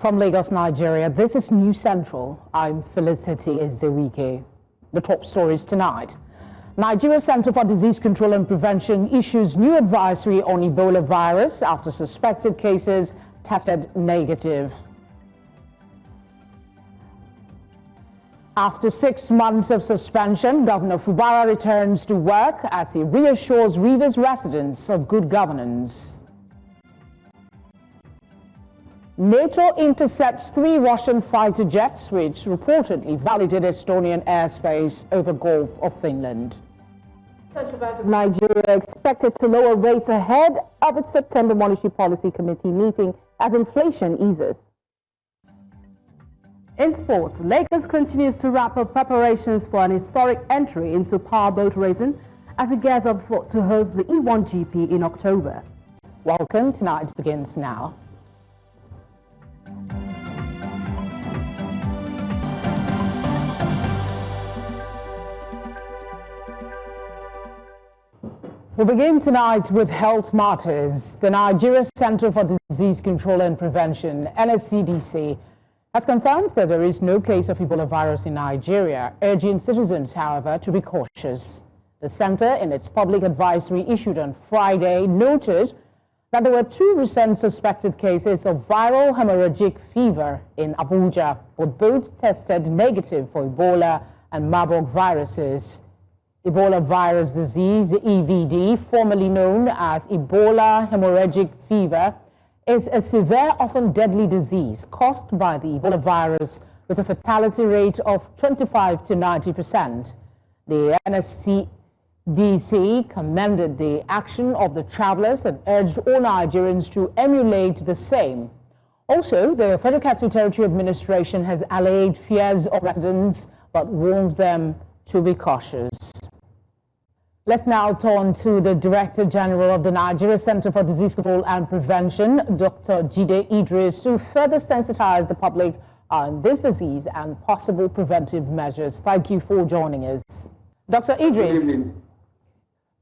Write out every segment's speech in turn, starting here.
From Lagos, Nigeria, this is News Central. I'm Felicity Ezewike. The top stories tonight. Nigeria Center for Disease Control and Prevention issues new advisory on Ebola virus after suspected cases tested negative. After 6 months of suspension, Governor Fubara returns to work as he reassures Rivers residents of good governance. NATO intercepts 3 Russian fighter jets which reportedly violated Estonian airspace over Gulf of Finland. Central Bank of Nigeria expected to lower rates ahead of its September Monetary Policy Committee meeting as inflation eases. In sports, Lagos continues to wrap up preparations for an historic entry into powerboat racing as it gears up to host the E1GP in October. Welcome. Tonight begins now. We begin tonight with health matters. The Nigeria Center for Disease Control and Prevention, NCDC, has confirmed that there is no case of Ebola virus in Nigeria, urging citizens, however, to be cautious. The center, in its public advisory issued on Friday, noted that there were 2 recent suspected cases of viral hemorrhagic fever in Abuja, but both tested negative for Ebola and Marburg viruses. Ebola virus disease, EVD, formerly known as Ebola hemorrhagic fever, is a severe, often deadly disease caused by the Ebola virus with a fatality rate of 25 to 90%. The NCDC commended the action of the travelers and urged all Nigerians to emulate the same. Also, the Federal Capital Territory Administration has allayed fears of residents but warns them to be cautious. Let's now turn to the Director General of the Nigeria Center for Disease Control and Prevention, Dr. Jide Idris, to further sensitize the public on this disease and possible preventive measures. Thank you for joining us. Dr. Idris, good evening.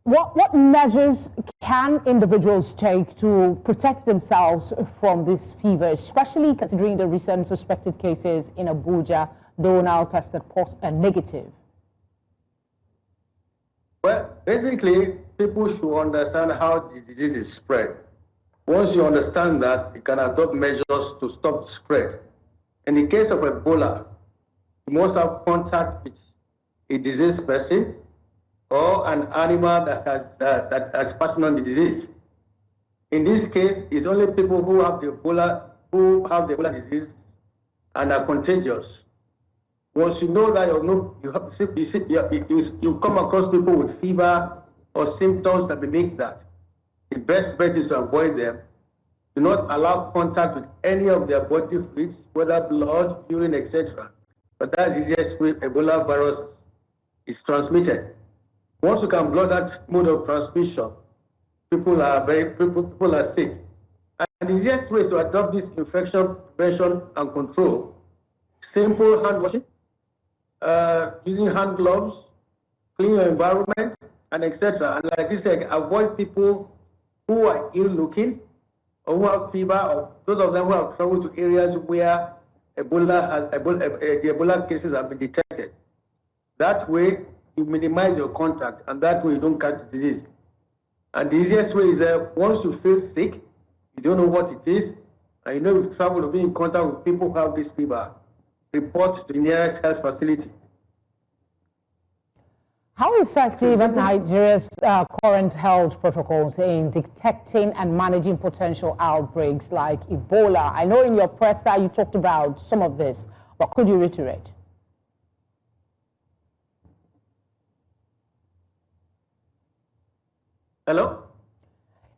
What measures can individuals take to protect themselves from this fever, especially considering the recent suspected cases in Abuja, though now tested negative? Well, basically, people should understand how the disease is spread. Once you understand that, you can adopt measures to stop the spread. In the case of Ebola, you must have contact with a diseased person or an animal that has passed on the disease. In this case, it's only people who have the Ebola disease and are contagious. Once you know that you come across people with fever or symptoms that mimic that, the best bet is to avoid them. Do not allow contact with any of their body fluids, whether blood, urine, etc. But that's the easiest way Ebola virus is transmitted. Once you can block that mode of transmission, people are sick. And the easiest way is to adopt this infection prevention and control. Simple hand washing. Using hand gloves, clean your environment, and etc. And like you said, avoid people who are ill-looking or who have fever, or those of them who have traveled to areas where the Ebola cases have been detected. That way, you minimize your contact, and that way you don't catch the disease. And the easiest way is that once you feel sick, you don't know what it is, and you know you've traveled or been in contact with people who have this fever, report to the nearest health facility. How effective are Nigeria's current health protocols in detecting and managing potential outbreaks like Ebola? I know in your presser you talked about some of this, but could you reiterate? Hello?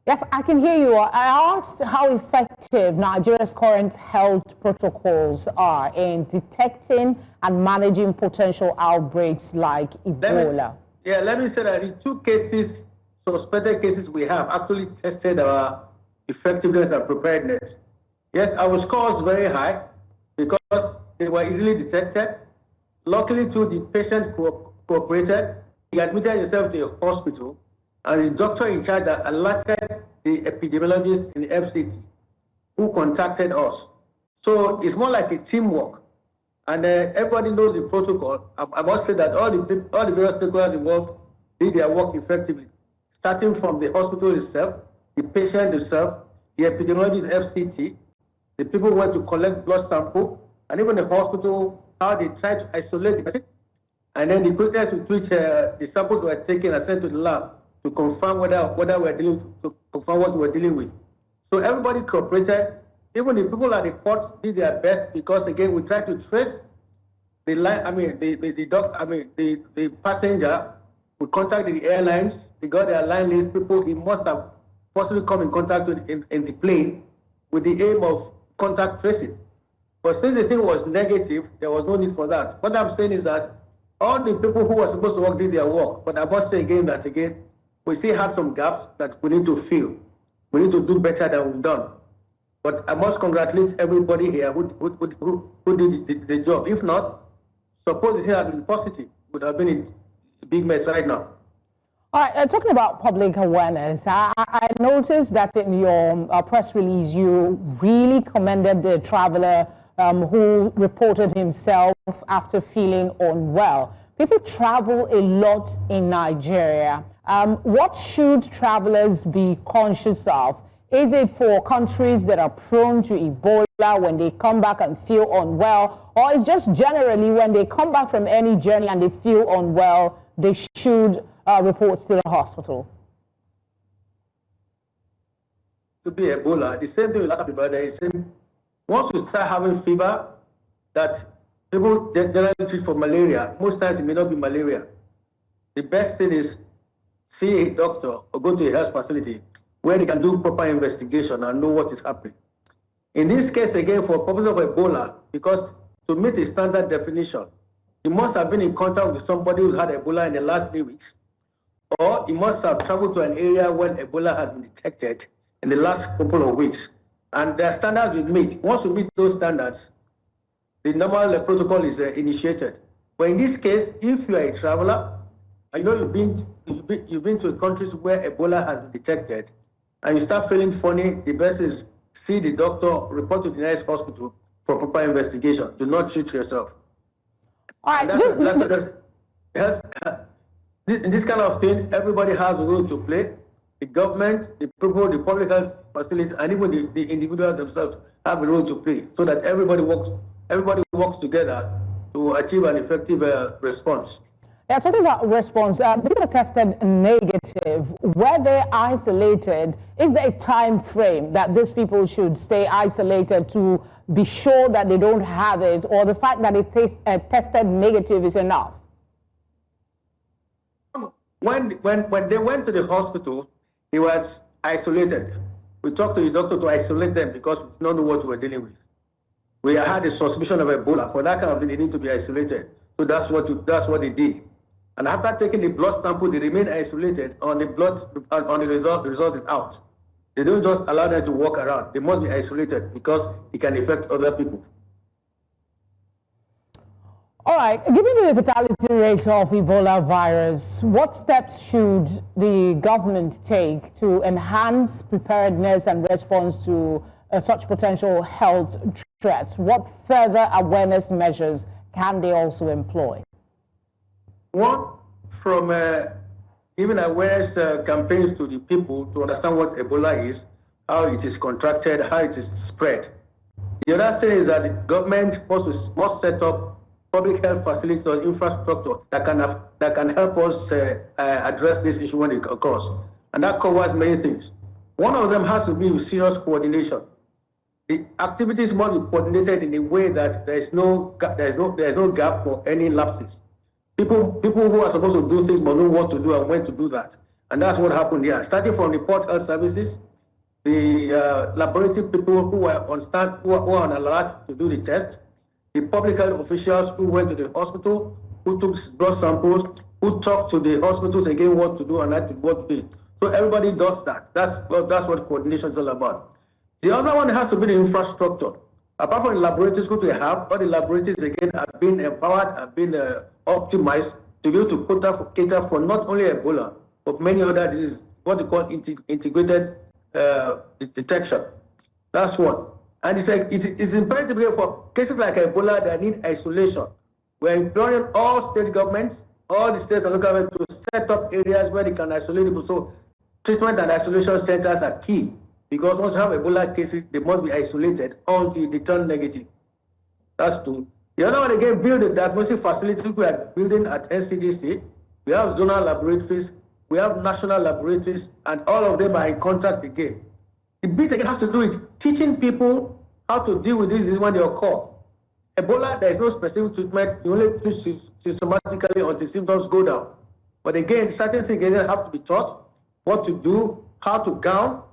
Yes, I can hear you. I asked how effective Nigeria's current health protocols are in detecting and managing potential outbreaks like Ebola. Let me say that the 2 cases, suspected cases we have actually tested our effectiveness and preparedness. Yes, our score is very high because they were easily detected. Luckily, too, the patient cooperated. He admitted himself to a hospital, and the doctor in charge that alerted the epidemiologist in the FCT who contacted us. So it's more like a teamwork. And everybody knows the protocol. I must say that all the various stakeholders involved did their work effectively, starting from the hospital itself, the patient itself, the epidemiologist FCT, the people who went to collect blood sample, and even the hospital, how they tried to isolate the person, and then the quickness with which the samples were taken and sent to the lab to confirm whether we're dealing what we're dealing with. So everybody cooperated. Even the people at the port did their best because again we tried to trace the line. I mean the passenger. We contacted the airlines. They got their line list. People he must have possibly come in contact with in the plane with the aim of contact tracing. But since the thing was negative, there was no need for that. What I'm saying is that all the people who were supposed to work did their work. But I must say again that we still have some gaps that we need to fill. We need to do better than we've done. But I must congratulate everybody here who did the job. If not, suppose the thing had been positive, would have been in a big mess right now. All right, talking about public awareness, I noticed that in your press release, you really commended the traveler who reported himself after feeling unwell. People travel a lot in Nigeria. What should travelers be conscious of? Is it for countries that are prone to Ebola when they come back and feel unwell? Or is just generally when they come back from any journey and they feel unwell, they should report to the hospital? To be Ebola, the same thing with last Ebola is once you start having fever that people generally treat for malaria, most times it may not be malaria. The best thing is see a doctor or go to a health facility where they can do proper investigation and know what is happening. In this case, again, for purpose of Ebola, because to meet the standard definition, he must have been in contact with somebody who's had Ebola in the last 3 weeks, or he must have traveled to an area where Ebola has been detected in the last couple of weeks. And the standards we meet. Once we meet those standards, the normal protocol is initiated. But in this case, if you are a traveler, I know you've been to countries where Ebola has been detected, and you start feeling funny, the best is see the doctor, report to the nearest hospital for proper investigation. Do not treat yourself. All right. In this kind of thing, everybody has a role to play. The government, the people, the public health facilities, and even the individuals themselves have a role to play, so that everybody works together to achieve an effective response. Yeah, talking about response, people are tested negative. Were they isolated? Is there a time frame that these people should stay isolated to be sure that they don't have it, or the fact that it tested negative is enough? When they went to the hospital, he was isolated. We talked to the doctor to isolate them because we did not know what we were dealing with. We had a suspicion of Ebola. For that kind of thing, they need to be isolated. So that's what they did. And after taking the blood sample, they remain isolated on the result. The result is out. They don't just allow them to walk around. They must be isolated because it can affect other people. All right, given the fatality rate of Ebola virus, what steps should the government take to enhance preparedness and response to such potential health threats? What further awareness measures can they also employ? One, from giving awareness campaigns to the people to understand what Ebola is, how it is contracted, how it is spread. The other thing is that the government must set up public health facilities or infrastructure that can help us address this issue when it occurs. And that covers many things. One of them has to be with serious coordination. The activities must be coordinated in a way that there is no gap for any lapses. People who are supposed to do things but know what to do and when to do that. And that's what happened here. Starting from the port health services, the laboratory people who were on stand, who were on alert to do the test, the public health officials who went to the hospital, who took blood samples, who talked to the hospitals again what to do and what to do. So everybody does that. That's what coordination is all about. The other one has to be the infrastructure. Apart from the laboratories we have, all the laboratories again have been empowered, have been optimized to be able to cater for not only Ebola, but many other diseases, what we call integrated detection. That's one. And it's imperative for cases like Ebola that need isolation. We're imploring all state governments, all the states and local governments to set up areas where they can isolate people. So treatment and isolation centers are key, because once you have Ebola cases, they must be isolated until they turn negative. That's two. The other one, again, build a diagnostic facility we are building at NCDC. We have zonal laboratories, we have national laboratories, and all of them are in contract again. The bit again has to do with teaching people how to deal with this when they occur. Ebola, there is no specific treatment. You only treat systematically until symptoms go down. But again, certain things have to be taught, what to do, how to gown,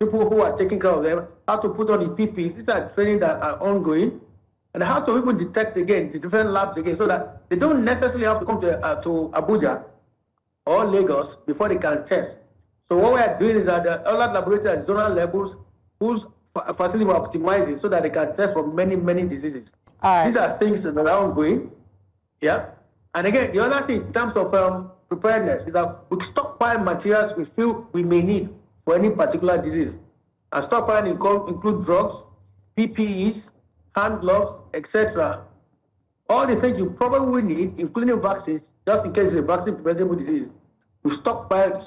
people who are taking care of them, how to put on the PPEs. These are training that are ongoing, and how to even detect again the different labs again, so that they don't necessarily have to come to Abuja or Lagos before they can test. So what we are doing is that all that laboratories at zonal levels, whose facility we're optimizing so that they can test for many, many diseases. These are things that are ongoing. Yeah. And again, the other thing in terms of preparedness is that we stockpile materials we feel we may need for any particular disease. And stockpiling include drugs, PPEs, hand gloves, etc. All the things you probably will need, including vaccines, just in case it's a vaccine-preventable disease. We stockpile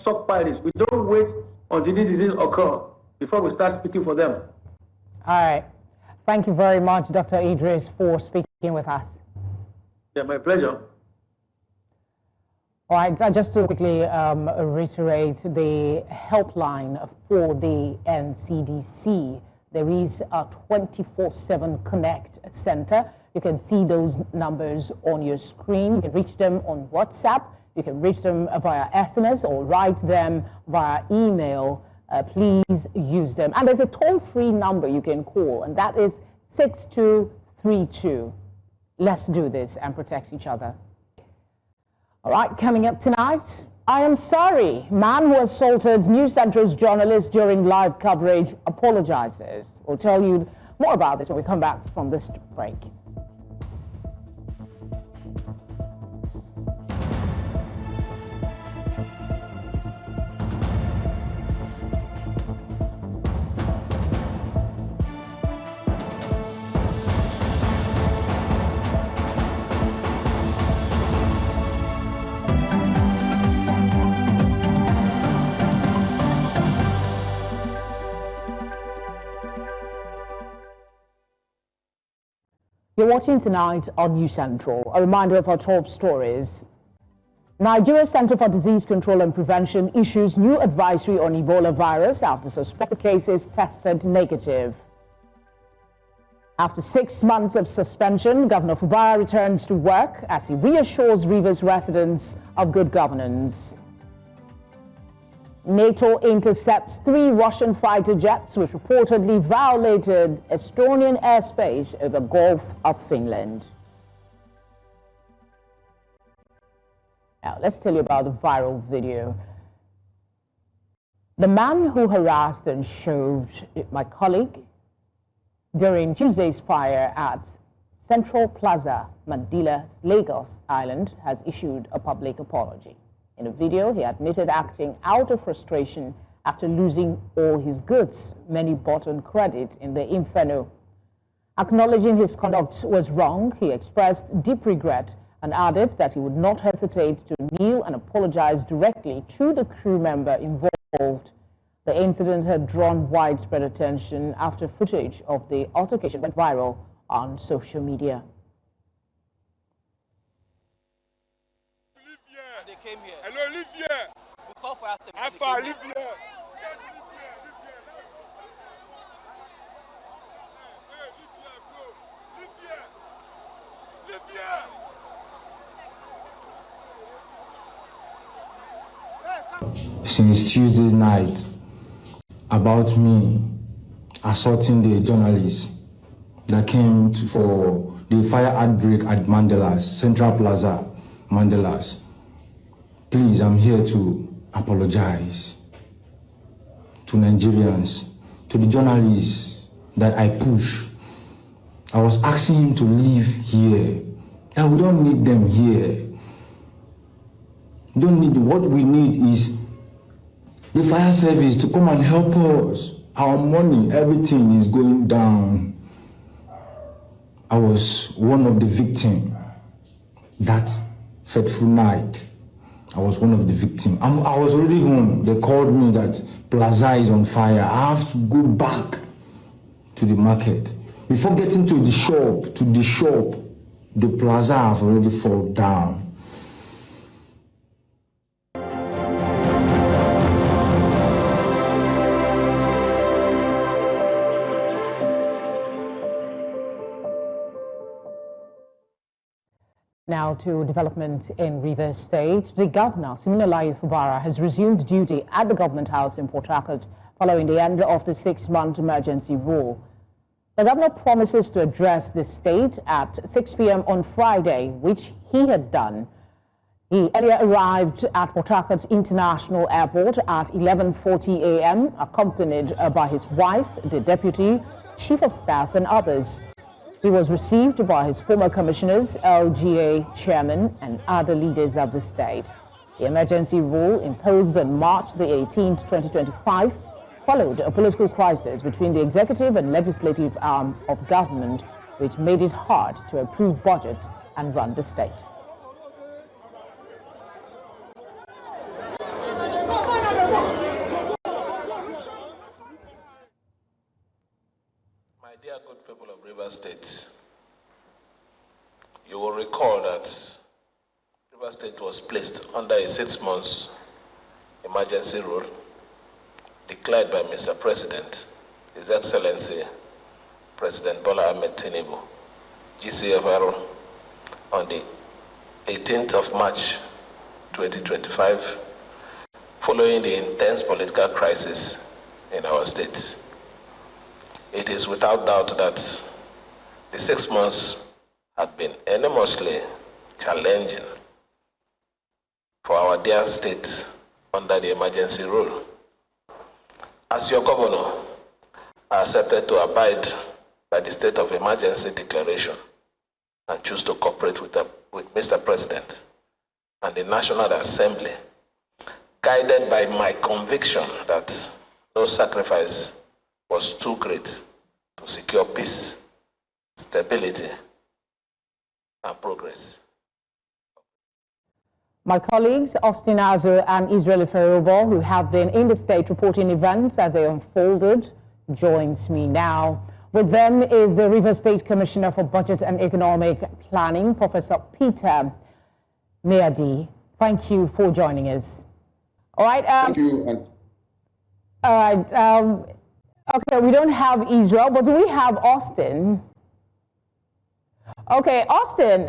this. We don't wait until this disease occurs before we start speaking for them. All right. Thank you very much, Dr. Idris, for speaking with us. Yeah, my pleasure. All right, just to quickly reiterate the helpline for the NCDC. There is a 24/7 Connect Center. You can see those numbers on your screen. You can reach them on WhatsApp. You can reach them via SMS or write them via email. Please use them. And there's a toll-free number you can call, and that is 6232. Let's do this and protect each other. All right, coming up tonight, I am sorry. Man who assaulted News Central's journalist during live coverage apologizes. We'll tell you more about this when we come back from this break. You're watching tonight on News Central. A reminder of our top stories. Nigeria's Center for Disease Control and Prevention issues new advisory on Ebola virus after suspected cases tested negative. After 6 months of suspension, Governor Fubara returns to work as he reassures Rivers residents of good governance. NATO intercepts 3 Russian fighter jets which reportedly violated Estonian airspace over Gulf of Finland. Now, let's tell you about the viral video. The man who harassed and shoved my colleague during Tuesday's fire at Central Plaza, Mandila's Lagos Island, has issued a public apology. In a video, he admitted acting out of frustration after losing all his goods, many bought on credit in the inferno. Acknowledging his conduct was wrong, he expressed deep regret and added that he would not hesitate to kneel and apologize directly to the crew member involved. The incident had drawn widespread attention after footage of the altercation went viral on social media. They came here. Hello, live here. We call for us. How far live here? Since Tuesday night, about me assaulting the journalists that came for the fire outbreak at Mandela's, Central Plaza, Mandela's. Please, I'm here to apologize to Nigerians, to the journalists that I push. I was asking him to leave here, that we don't need them here. What we need is the fire service to come and help us Our money, everything is going down. I was one of the victims that fateful night. I was one of the victims. I was already home. They called me that Plaza is on fire. I have to go back to the market. Before getting to the shop, the Plaza has already fallen down. Now to development in Rivers State. The Governor Siminialayi Fubara has resumed duty at the Government House in Port Harcourt following the end of the 6-month emergency rule. The governor promises to address the state at 6 p.m. on Friday, which he had done. He earlier arrived at Port Harcourt International Airport at 11:40 a.m., accompanied by his wife, the Deputy Chief of Staff, and others. He was received by his former commissioners, LGA chairman, and other leaders of the state. The emergency rule imposed on March the 18th, 2025, followed a political crisis between the executive and legislative arm of government, which made it hard to approve budgets and run the state. My dear good people of Rivers State, you will recall that Rivers State was placed under a 6-month emergency rule declared by Mr. President, His Excellency, President Bola Ahmed Tinubu, GCFR, on the 18th of March 2025, following the intense political crisis in our state. It is without doubt that the 6 months have been enormously challenging for our dear state under the emergency rule. As your governor, I accepted to abide by the state of emergency declaration and choose to cooperate with Mr. President and the National Assembly, guided by my conviction that no sacrifice was too great to secure peace, stability, and progress. My colleagues, Austin Azo and Israel Ferobo, who have been in the state reporting events as they unfolded, joins me now. With them is the Rivers State Commissioner for Budget and Economic Planning, Professor Peter Meadi. Thank you for joining us. All right. Thank you. All right. Okay, we don't have Israel, but do we have Austin? Okay, Austin,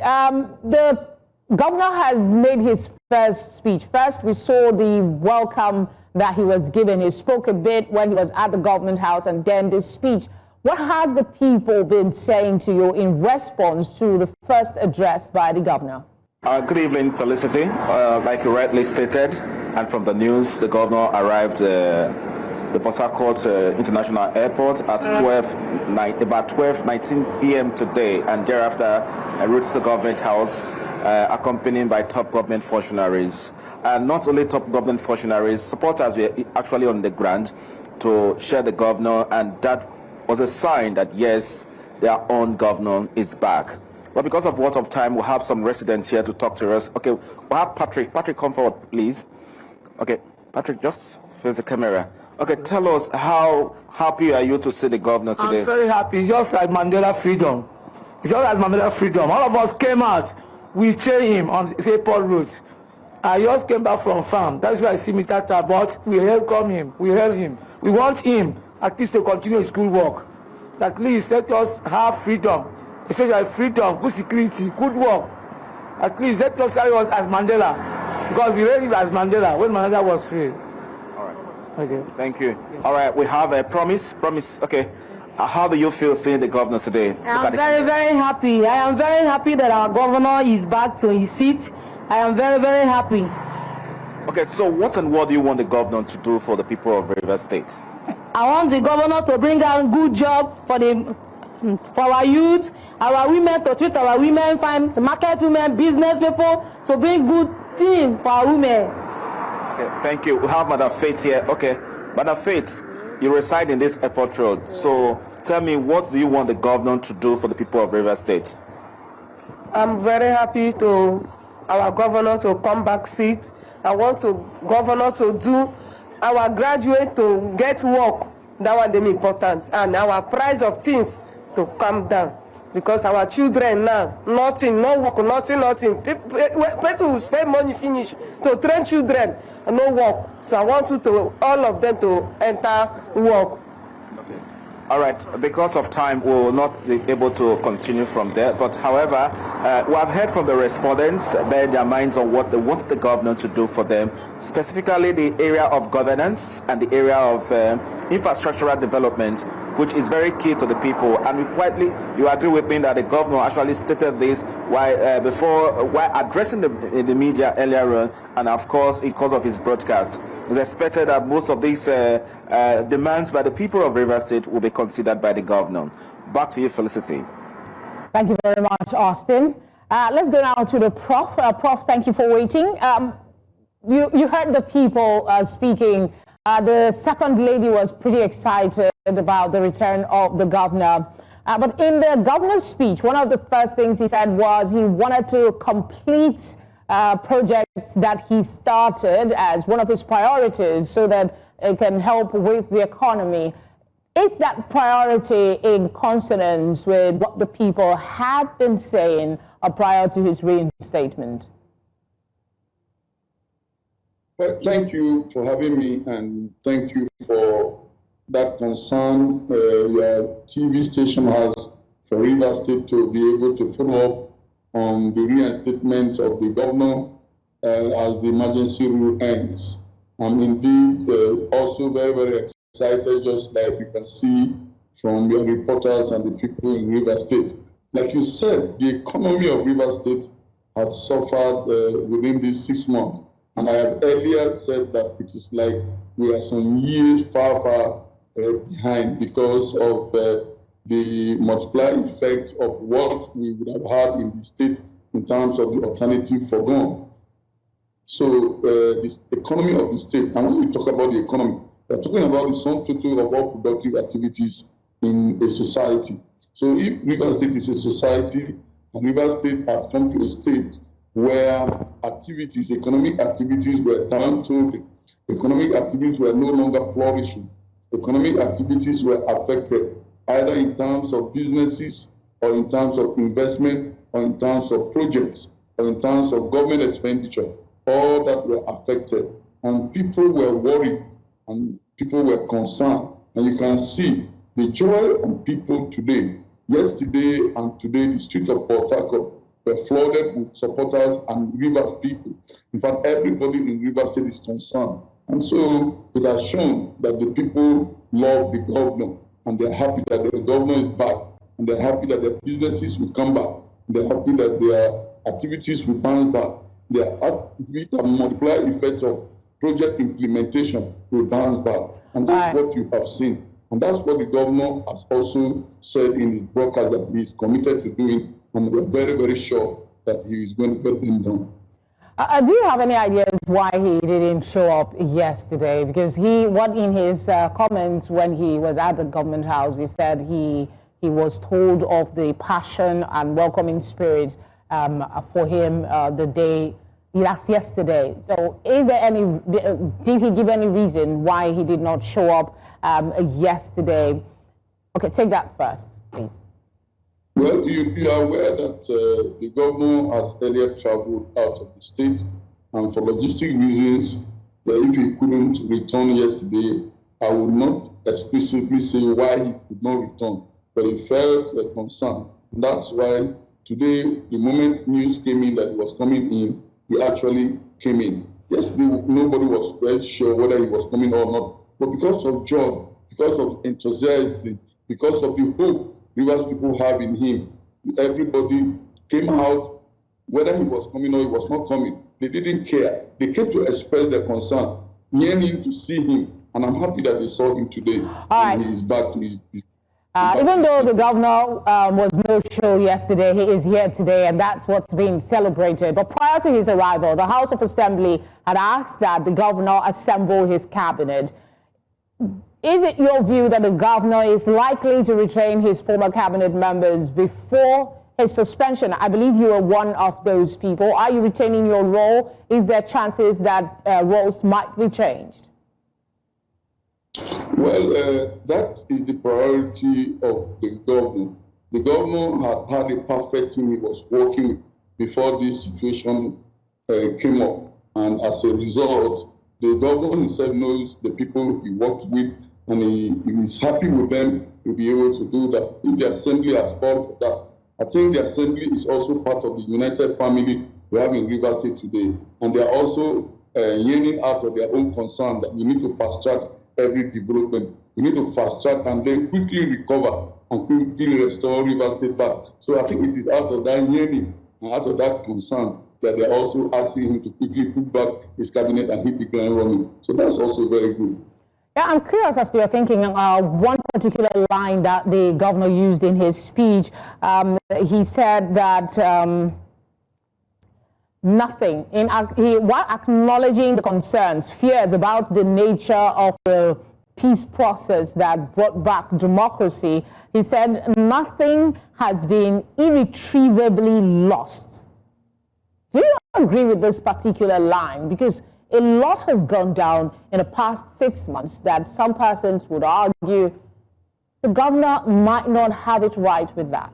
the governor has made his first speech. First, we saw the welcome that he was given. He spoke a bit when he was at the government house, and then this speech. What has the people been saying to you in response to the first address by the governor? Good evening, Felicity. Like you rightly stated, and from the news, the governor arrived the Port Harcourt International Airport at about 12:19 p.m. today, and thereafter reached the government house, accompanied by top government functionaries. And not only top government functionaries, supporters were actually on the ground to share the governor, and that was a sign that yes, their own governor is back. But because of want of time, we'll have some residents here to talk to us. Okay, we'll have Patrick. Patrick, come forward, please. Okay, Patrick, just face the camera. Okay, tell us, how happy are you to see the governor today? I'm very happy. It's just like Mandela freedom. It's just like Mandela freedom. All of us came out. We cheered him on the airport route. I just came back from farm. That's why I see Mitata, but we welcome him. We help him. We want him at least to continue his school work. At least let us have freedom. Especially freedom, good security, good work. At least let us carry us as Mandela. Because we really as Mandela when Mandela was free. Okay. Thank you. All right, we have a promise. Okay. How do you feel seeing the governor today? I'm very, very happy. I am very happy that our governor is back to his seat. I am very, very happy. Okay, so what do you want the governor to do for the people of Rivers State? I want the governor to bring out good job for our youth, our women, to treat our women fine, the market women, business people, to bring good thing for our women. Okay, thank you. We have Madam Faith here. Okay, Madam Faith, you reside in this airport road. So tell me, what do you want the governor to do for the people of Rivers State? I'm very happy to our governor to come back seat. I want to governor to do our graduate to get work. That was the important, and our price of things to come down, because our children now nothing, no work, nothing. Person who spend money finish to train children, no work. So I want you to all of them to enter work. All right, because of time, we will not be able to continue from there. But however, we have heard from the respondents bear their minds on what they want the governor to do for them, specifically the area of governance and the area of infrastructural development, which is very key to the people. And you agree with me that the governor actually stated this while addressing the media earlier on, and of course, because of his broadcast. It's expected that most of these demands by the people of Rivers State will be considered by the governor. Back to you, Felicity. Thank you very much, Austin. Let's go now to the Prof. Prof, thank you for waiting. You heard the people speaking. The second lady was pretty excited about the return of the governor. But in the governor's speech, one of the first things he said was he wanted to complete projects that he started as one of his priorities so that it can help with the economy. Is that priority in consonance with what the people have been saying prior to his reinstatement? Well, thank you for having me, and thank you for that concern your TV station has for Rivers State to be able to follow up on the reinstatement of the governor as the emergency rule ends. I'm indeed also very, very excited, just like you can see from your reporters and the people in Rivers State. Like you said, the economy of Rivers State has suffered within these 6 months. And I have earlier said that it is like we are some years far behind because of the multiplier effect of what we would have had in the state in terms of the alternative forgone. So this economy of the state, and when we talk about the economy, we're talking about the sum total of all productive activities in a society. So if Rivers State is a society, and Rivers State has come to a state where activities, economic activities were downtrodden, economic activities were no longer flourishing, economic activities were affected, either in terms of businesses, or in terms of investment, or in terms of projects, or in terms of government expenditure, all that were affected. And people were worried, and people were concerned. And you can see the joy on people today. Yesterday and today, the streets of Port Harcourt were flooded with supporters and Rivers people. In fact, everybody in Rivers State is concerned. And so it has shown that the people love the governor, and they're happy that the governor is back, and they're happy that their businesses will come back, and they're happy that their activities will bounce back. The multiplier effect of project implementation will bounce back. And that's what you have seen. And that's what the governor has also said in his broadcast that he is committed to doing, and we're very, very sure that he is going to get them done. Do you have any ideas why he didn't show up yesterday? Because in his comments when he was at the government house, he said he was told of the passion and welcoming spirit for him the day last yesterday. So is there any, did he give any reason why he did not show up yesterday? Okay, take that first, please. Well, you are aware that the governor has earlier traveled out of the state, and for logistic reasons, if he couldn't return yesterday, I would not explicitly say why he could not return, but he felt a concern. And that's why today, the moment news came in that he was coming in, he actually came in. Yesterday, nobody was very sure whether he was coming or not, but because of joy, because of enthusiasm, because of the hope Rivers people have in him, everybody came out, whether he was coming or he was not coming. They didn't care. They came to express their concern, yearning to see him, and I'm happy that they saw him today. And he is back to his even though the governor was no show yesterday, he is here today, and that's what's being celebrated. But prior to his arrival, the House of Assembly had asked that the governor assemble his cabinet. Is it your view that the governor is likely to retain his former cabinet members before his suspension? I believe you are one of those people. Are you retaining your role? Is there chances that roles might be changed? Well, that is the priority of the governor. The governor had a perfect team he was working with before this situation came up. And as a result, the governor himself knows the people he worked with, and he is happy with them. He'll be able to do that. If the assembly has called for that, I think the assembly is also part of the united family we have in Rivers State today. And they are also yearning out of their own concern that we need to fast track every development. We need to fast track and then quickly recover and quickly restore Rivers State back. So I think it is out of that yearning and out of that concern that they're also asking him to quickly put back his cabinet and hit the ground running. So that's also very good. Yeah, I'm curious as to your thinking. One particular line that the governor used in his speech, he said that while acknowledging the concerns, fears about the nature of the peace process that brought back democracy, he said nothing has been irretrievably lost. Do you agree with this particular line? Because a lot has gone down in the past 6 months that some persons would argue the governor might not have it right with that.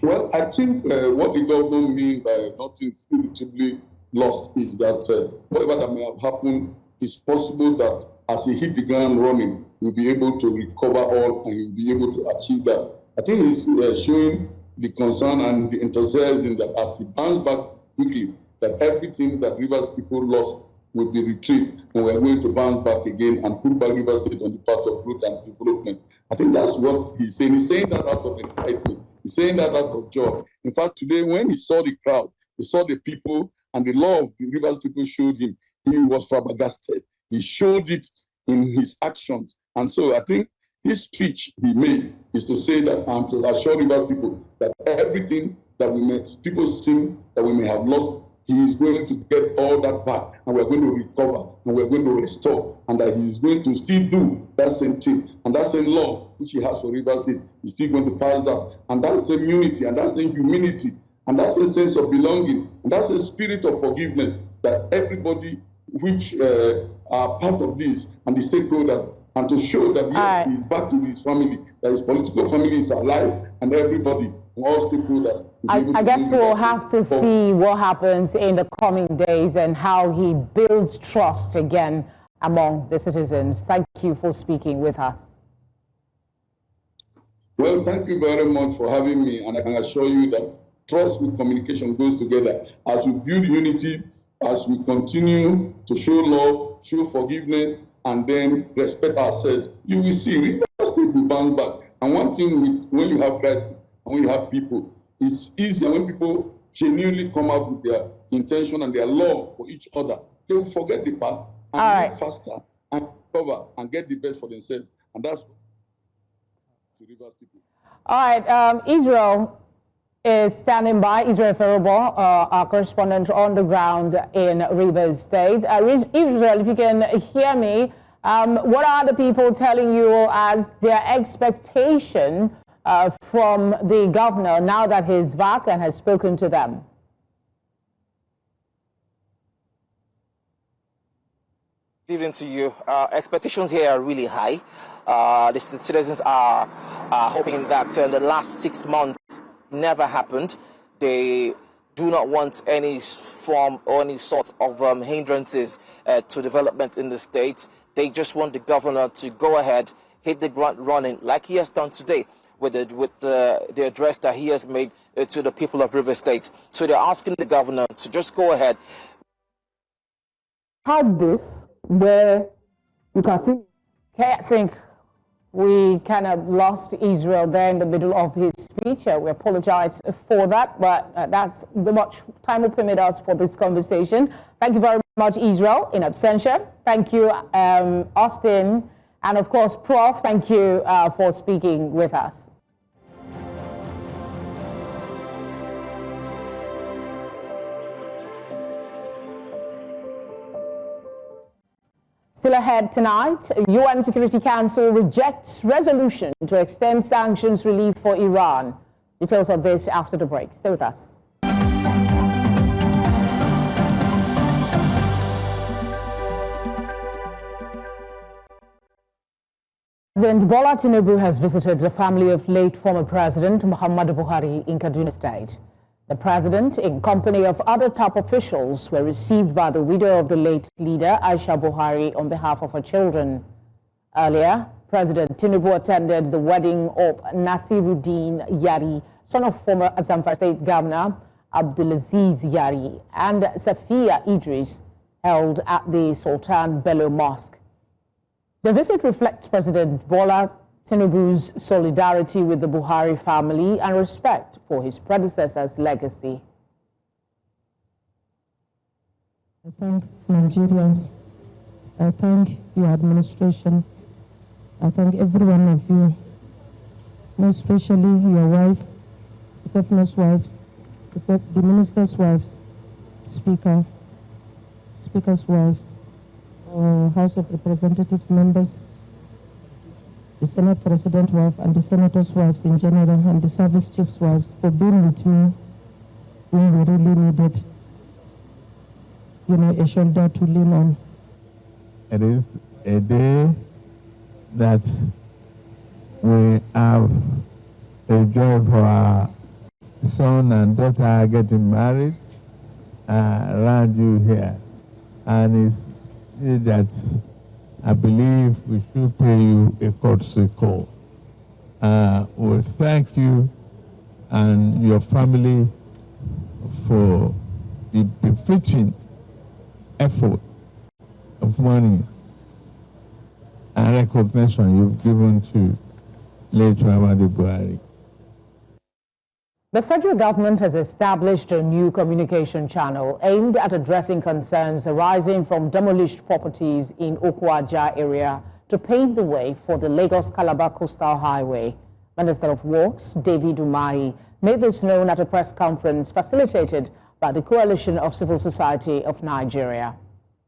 Well, I think what the governor means by nothing irretrievably lost is that whatever that may have happened, it's possible that as he hit the ground running, he'll be able to recover all and he'll be able to achieve that. I think he's showing the concern and the enthusiasm that as he bounces back quickly, that everything that Rivers people lost will be retrieved, and we're going to bounce back again and put back Rivers State on the path of growth and development. I think that's what he's saying. He's saying that out of excitement. He's saying that out of joy. In fact, today when he saw the crowd, he saw the people, and the love the Rivers people showed him, he was flabbergasted. He showed it in his actions. And so I think his speech he made is to say that and to assure Rivers people that everything that people seem that we may have lost, he is going to get all that back, and we're going to recover, and we're going to restore, and that he is going to still do that same thing, and that same love which he has for Rivers State, he's still going to pass that, and that same unity, and that same humility, and that same sense of belonging, and that same spirit of forgiveness that everybody which are part of this and the stakeholders, and to show that yes, he's back to his family, that his political family is alive, and everybody, all stakeholders. I guess we'll have to see what happens in the coming days and how he builds trust again among the citizens. Thank you for speaking with us. Well, thank you very much for having me, and I can assure you that trust with communication goes together. As we build unity, as we continue to show love, show forgiveness, and then respect ourselves, you will see Rivers State will bounce back. And one thing when you have crisis and when you have people, it's easier when people genuinely come out with their intention and their love for each other. They will forget the past and move faster and recover and get the best for themselves. And that's what to Rivers people. All right, Israel is standing by. Israel Ferobo, our correspondent on the ground in Rivers State. Israel, if you can hear me, what are the people telling you as their expectation from the governor now that he's back and has spoken to them? Good evening to you. Expectations here are really high. The citizens are hoping that the last 6 months never happened. They do not want any form or any sort of hindrances to development in the state. They just want the governor to go ahead, hit the ground running like he has done today with the address that he has made to the people of Rivers State. So they're asking the governor to just go ahead. Had this where you can see, I think we kind of lost Israel there in the middle of his speech. We apologize for that, but that's the much time will permit us for this conversation. Thank you very much, Israel, in absentia. Thank you, Austin, and of course, Prof. Thank you for speaking with us. Still ahead tonight, UN Security Council rejects resolution to extend sanctions relief for Iran. Details of this after the break. Stay with us. President Bola Tinubu has visited the family of late former President Muhammadu Buhari in Kaduna State. The president, in company of other top officials, were received by the widow of the late leader, Aisha Buhari, on behalf of her children. Earlier, President Tinubu attended the wedding of Nasiruddin Yari, son of former Zamfara State Governor Abdulaziz Yari, and Safiya Idris, held at the Sultan Bello Mosque. The visit reflects President Bola Tinubu's solidarity with the Buhari family and respect for his predecessor's legacy. I thank Nigerians. I thank your administration. I thank every one of you, most especially your wife, the governor's wives, the minister's wives, speaker's wives, House of Representatives members, the Senate President wife and the Senators' wives in general, and the service chiefs' wives for being with me when we really needed, a shoulder to lean on. It is a day that we have a joy for our son and daughter getting married around you here, and it's that I believe we should pay you a courtesy call. We thank you and your family for the befitting effort of money and recognition you've given to late Muhammadu Buhari. The federal government has established a new communication channel aimed at addressing concerns arising from demolished properties in Okwaja area to pave the way for the Lagos-Calabar Coastal Highway. Minister of Works, David Umahi, made this known at a press conference facilitated by the Coalition of Civil Society of Nigeria.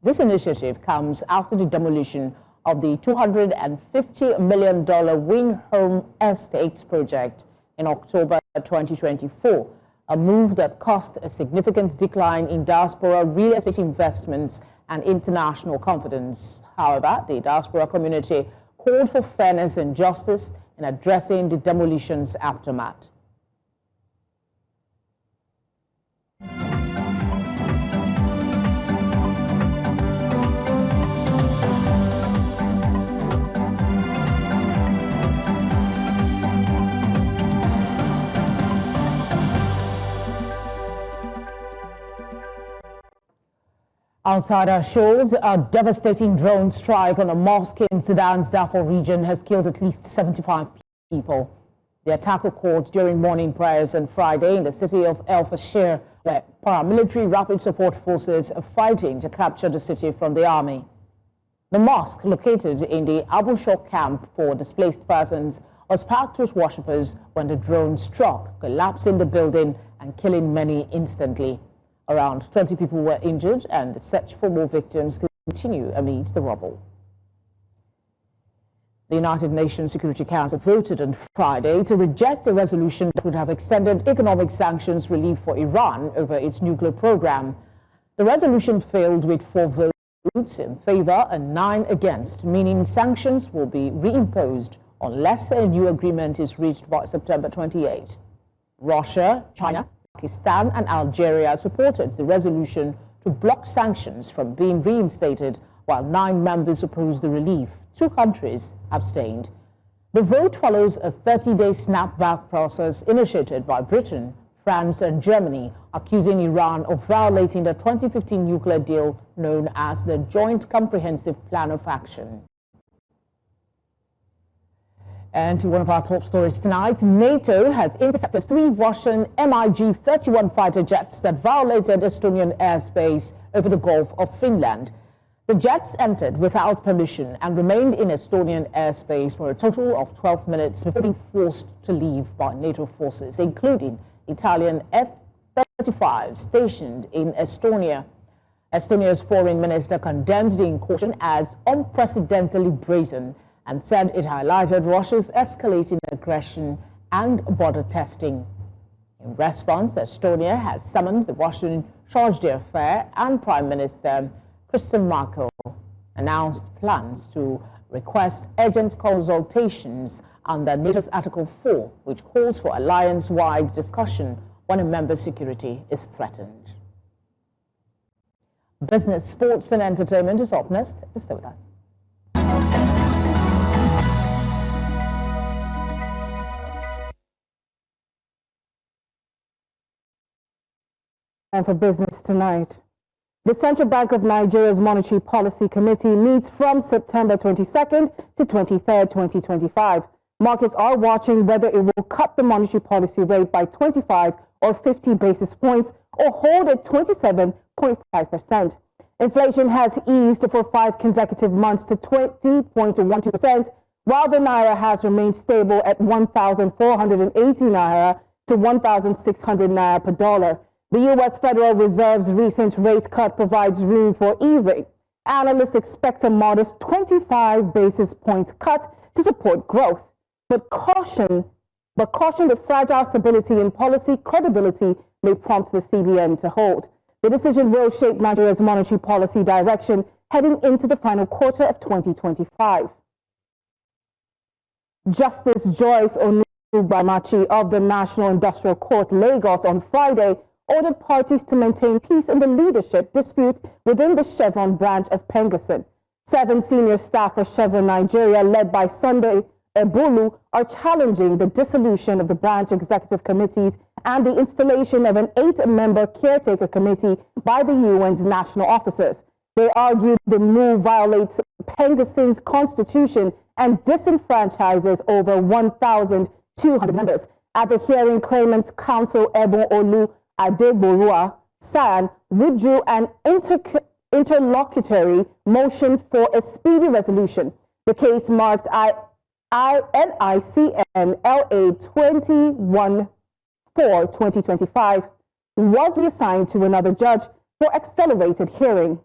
This initiative comes after the demolition of the $250 million Wing Home Estates project in October 2024, a move that caused a significant decline in diaspora real estate investments and international confidence. However, the diaspora community called for fairness and justice in addressing the demolition's aftermath. Outsider shows a devastating drone strike on a mosque in Sudan's Darfur region has killed at least 75 people. The attack occurred during morning prayers on Friday in the city of El Fasher, where paramilitary rapid support forces are fighting to capture the city from the army. The mosque, located in the Abuja camp for displaced persons, was packed with worshippers when the drone struck, collapsing the building and killing many instantly. Around 20 people were injured, and the search for more victims continue amid the rubble. The United Nations Security Council voted on Friday to reject a resolution that would have extended economic sanctions relief for Iran over its nuclear program. The resolution failed with 4 votes in favor and 9 against, meaning sanctions will be reimposed unless a new agreement is reached by September 28. Russia, China, Pakistan and Algeria supported the resolution to block sanctions from being reinstated, while 9 members opposed the relief. 2 countries abstained. The vote follows a 30-day snapback process initiated by Britain, France and Germany, accusing Iran of violating the 2015 nuclear deal known as the Joint Comprehensive Plan of Action. And to one of our top stories tonight, NATO has intercepted 3 Russian MiG-31 fighter jets that violated Estonian airspace over the Gulf of Finland. The jets entered without permission and remained in Estonian airspace for a total of 12 minutes before being forced to leave by NATO forces, including Italian F-35 stationed in Estonia. Estonia's foreign minister condemned the incursion as unprecedentedly brazen and said it highlighted Russia's escalating aggression and border testing. In response, Estonia has summoned the Russian charge d'affaires, and Prime Minister Kristen Markel announced plans to request urgent consultations under NATO's Article 4, which calls for alliance-wide discussion when a member's security is threatened. Business, sports and entertainment is up next. Stay with us. And for business tonight, the Central Bank of Nigeria's Monetary Policy Committee meets from September 22nd to 23rd, 2025. Markets are watching whether it will cut the monetary policy rate by 25 or 50 basis points or hold at 27.5%. Inflation has eased for 5 consecutive months to 20.12%, while the Naira has remained stable at 1,480 Naira to 1,600 Naira per dollar. The U.S. Federal Reserve's recent rate cut provides room for easing. Analysts expect a modest 25 basis point cut to support growth, but caution the fragile stability in policy credibility may prompt the CBN to hold. The decision will shape Nigeria's monetary policy direction heading into the final quarter of 2025. Justice Joyce Onugbamachi of the National Industrial Court, Lagos, on Friday ordered parties to maintain peace in the leadership dispute within the Chevron branch of Pengasyn. 7 senior staff of Chevron Nigeria, led by Sunday Ebolu, are challenging the dissolution of the branch executive committees and the installation of an 8-member caretaker committee by the UN's national officers. They argued the move violates Pengasyn's constitution and disenfranchises over 1,200 members. At the hearing, claimants counsel Ebon Olu Adegborua San withdrew an interlocutory motion for a speedy resolution. The case marked NICN LA 21-4-2025 was reassigned to another judge for accelerated hearing.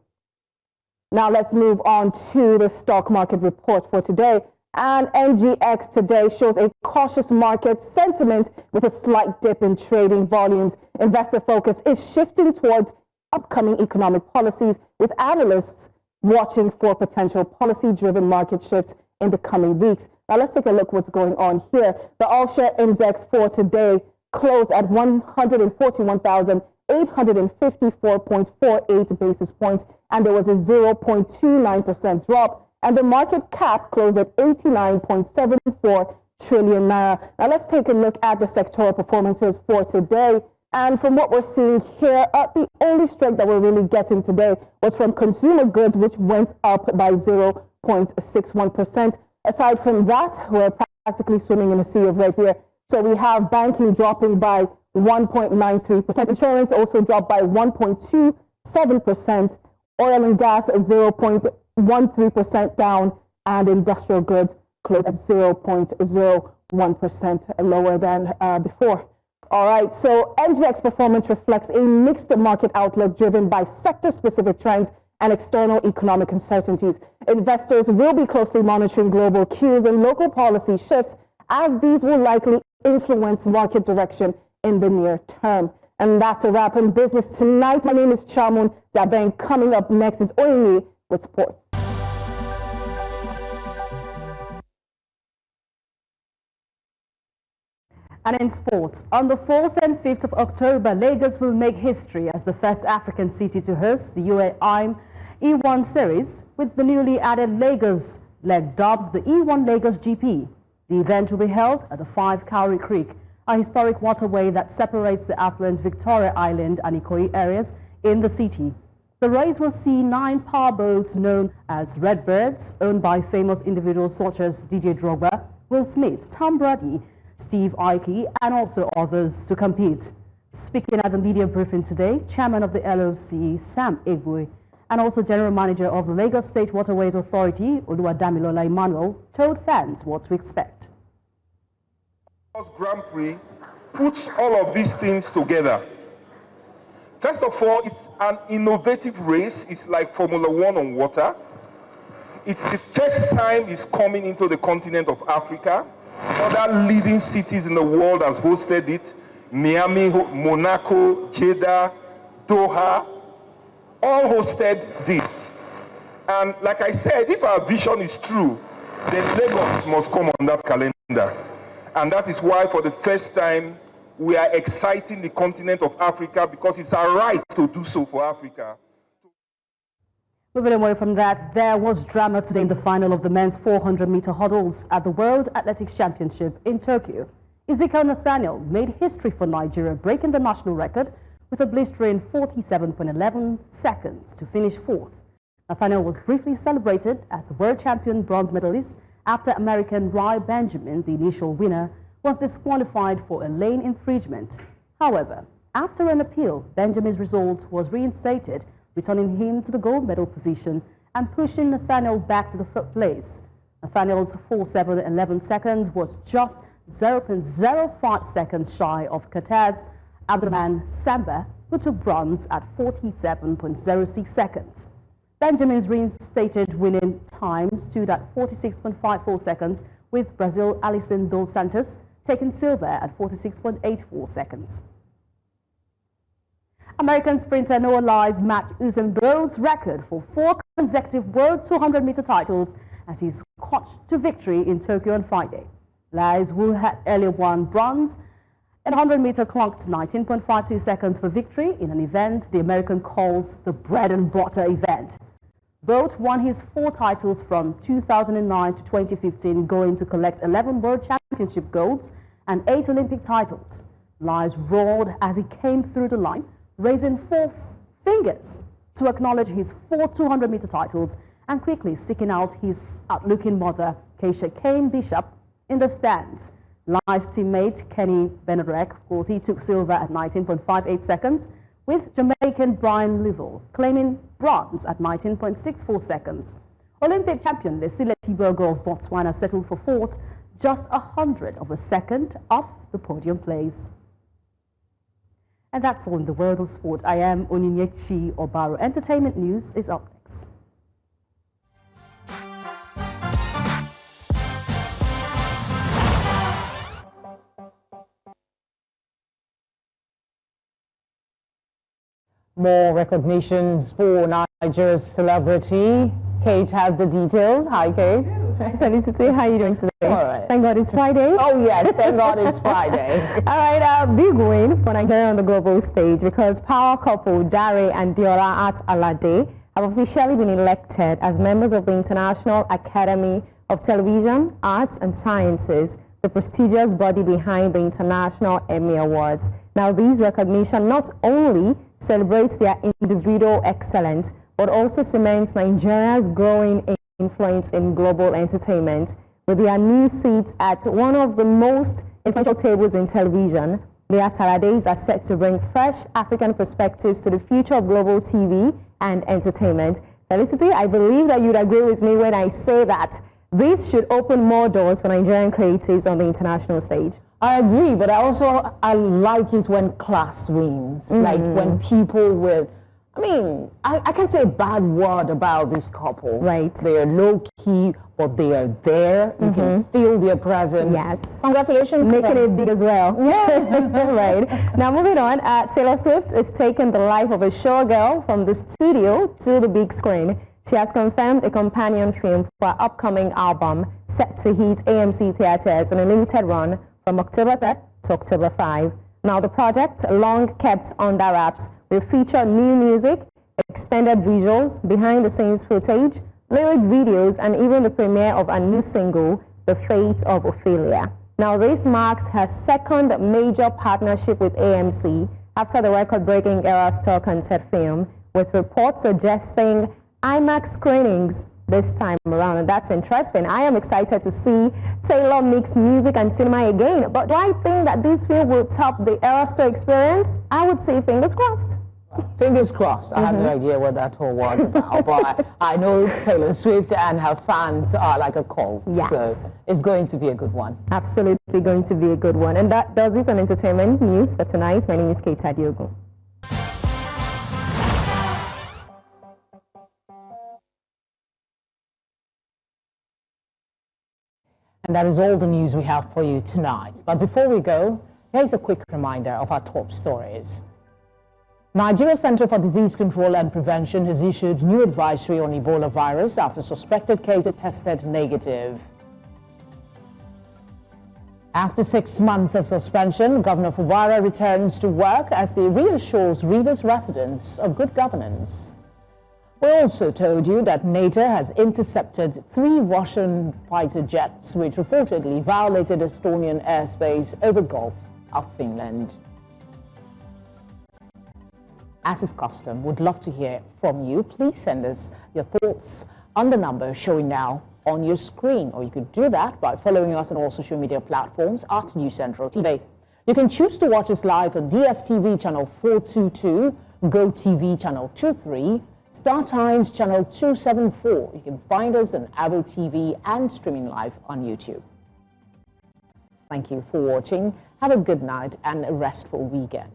Now let's move on to the stock market report for today. And NGX today shows a cautious market sentiment with a slight dip in trading volumes. Investor focus is shifting towards upcoming economic policies, with analysts watching for potential policy-driven market shifts in the coming weeks. Now let's take a look what's going on here. The all-share index for today closed at 141,854.48 basis points, and there was a 0.29% drop. And the market cap closed at 89.74 trillion naira. Now let's take a look at the sectoral performances for today. And from what we're seeing here, the only strength that we're really getting today was from consumer goods, which went up by 0.61%. Aside from that, we're practically swimming in a sea of red here. So we have banking dropping by 1.93%. Insurance also dropped by 1.27%. Oil and gas 0.13% down, and industrial goods closed at 0.01% lower than before. All right, so NGX performance reflects a mixed market outlook driven by sector-specific trends and external economic uncertainties. Investors will be closely monitoring global cues and local policy shifts, as these will likely influence market direction in the near term. And that's a wrap on business tonight. My name is Chamun Dabeng. Coming up next is Oyini with sports. And in sports, on the 4th and 5th of October, Lagos will make history as the first African city to host the UAE E1 series, with the newly added Lagos leg dubbed the E1 Lagos GP. The event will be held at the 5 Cowrie Creek, a historic waterway that separates the affluent Victoria Island and Ikoyi areas in the city. The race will see 9 powerboats known as Redbirds, owned by famous individuals such as DJ Drogba, Will Smith, Tom Brady, Steve Aoki, and also others to compete. Speaking at the media briefing today, Chairman of the LOC, Sam Egwe, and also General Manager of the Lagos State Waterways Authority, Oluwadamilola Emmanuel, told fans what to expect. Grand Prix puts all of these things together. First of all, it's an innovative race. It's like Formula One on water. It's the first time it's coming into the continent of Africa. Other leading cities in the world has hosted it. Miami, Monaco, Jeddah, Doha, all hosted this. And like I said, if our vision is true, then Lagos must come on that calendar. And that is why for the first time, we are exciting the continent of Africa, because it's our right to do so for Africa. Moving away from that, there was drama today in the final of the men's 400-meter hurdles at the World Athletics Championship in Tokyo. Ezekiel Nathaniel made history for Nigeria, breaking the national record with a blistering 47.11 seconds to finish fourth. Nathaniel was briefly celebrated as the world champion bronze medalist after American Rai Benjamin, the initial winner, was disqualified for a lane infringement. However, after an appeal, Benjamin's result was reinstated, returning him to the gold medal position and pushing Nathaniel back to the third place. Nathaniel's 47.11 seconds was just 0.05 seconds shy of Qatar's Abdurrahman Samba, who took bronze at 47.06 seconds. Benjamin's reinstated winning time stood at 46.54 seconds, with Brazil Alison dos Santos taking silver at 46.84 seconds. American sprinter Noah Lyles matched Usain Bolt's record for 4 consecutive World 200-meter titles as he's coached to victory in Tokyo on Friday. Lyles, who had earlier won bronze and 100-meter, clocked 19.52 seconds for victory in an event the American calls the bread and butter event. Bolt won his 4 titles from 2009 to 2015, going to collect 11 World Championship golds and 8 Olympic titles. Lyles roared as he came through the line, raising 4 fingers to acknowledge his 4 200-meter titles and quickly seeking out his out-looking mother, Keisha Kane Bishop, in the stands. Lyles' teammate Kenny Benedek, of course, he took silver at 19.58 seconds, with Jamaican Brian Livell claiming bronze at 19.64 seconds. Olympic champion Leslie Tibogo of Botswana settled for 4th, just 100th of a second off the podium place. And that's all in the world of sport. I am Onyinyechi Obaro. Entertainment news is up next. More recognitions for Nigeria's celebrity. Kate has the details. Hi, Kate. Hi, Felicity. How are you doing today? All right. Thank God it's Friday. Oh, yes. Thank God it's Friday. All right. Big win for Nigeria on the global stage, because power couple Dare and Diola At-Alade have officially been elected as members of the International Academy of Television, Arts and Sciences, the prestigious body behind the International Emmy Awards. Now, these recognition not only celebrates their individual excellence, but also cements Nigeria's growing influence in global entertainment. With their new seats at one of the most influential tables in television, the At-Alades are set to bring fresh African perspectives to the future of global TV and entertainment. Felicity, I believe that you'd agree with me when I say that this should open more doors for Nigerian creatives on the international stage. I agree, but I like it when class wins. Like when people with, I can't say a bad word about this couple. Right. They are low-key, but they are there. You can feel their presence. Yes. Congratulations. Making it big as well. Yeah. Right. Now, moving on, Taylor Swift is taking the life of a showgirl from the studio to the big screen. She has confirmed a companion film for her upcoming album, set to hit AMC theaters on a limited run from October 3rd to October 5. Now, the project, long kept under wraps, will feature new music, extended visuals, behind-the-scenes footage, lyric videos, and even the premiere of a new single, The Fate of Ophelia. Now, this marks her second major partnership with AMC after the record-breaking Eras Tour concert film, with reports suggesting IMAX screenings this time around, and that's interesting. I am excited to see Taylor mix music and cinema again, but do I think that this film will top the Eras Tour experience? I would say fingers crossed. Fingers crossed. I have no idea what that tour was about, but I know Taylor Swift and her fans are like a cult, so it's going to be a good one. Absolutely going to be a good one. And that does it on entertainment news for tonight. My name is Kate Adiogo. And that is all the news we have for you tonight. But before we go, here's a quick reminder of our top stories. Nigeria Center for Disease Control and Prevention has issued new advisory on Ebola virus after suspected cases tested negative. After 6 months of suspension, Governor Fubara returns to work as he reassures Rivers residents of good governance. We also told you that NATO has intercepted 3 Russian fighter jets which reportedly violated Estonian airspace over Gulf of Finland. As is custom, we'd love to hear from you. Please send us your thoughts on the number showing now on your screen, or you could do that by following us on all social media platforms at News Central TV. You can choose to watch us live on DSTV channel 422, GoTV channel 23, Star Times channel 274. You can find us on Abo TV and streaming live on YouTube. Thank you for watching. Have a good night and a restful weekend.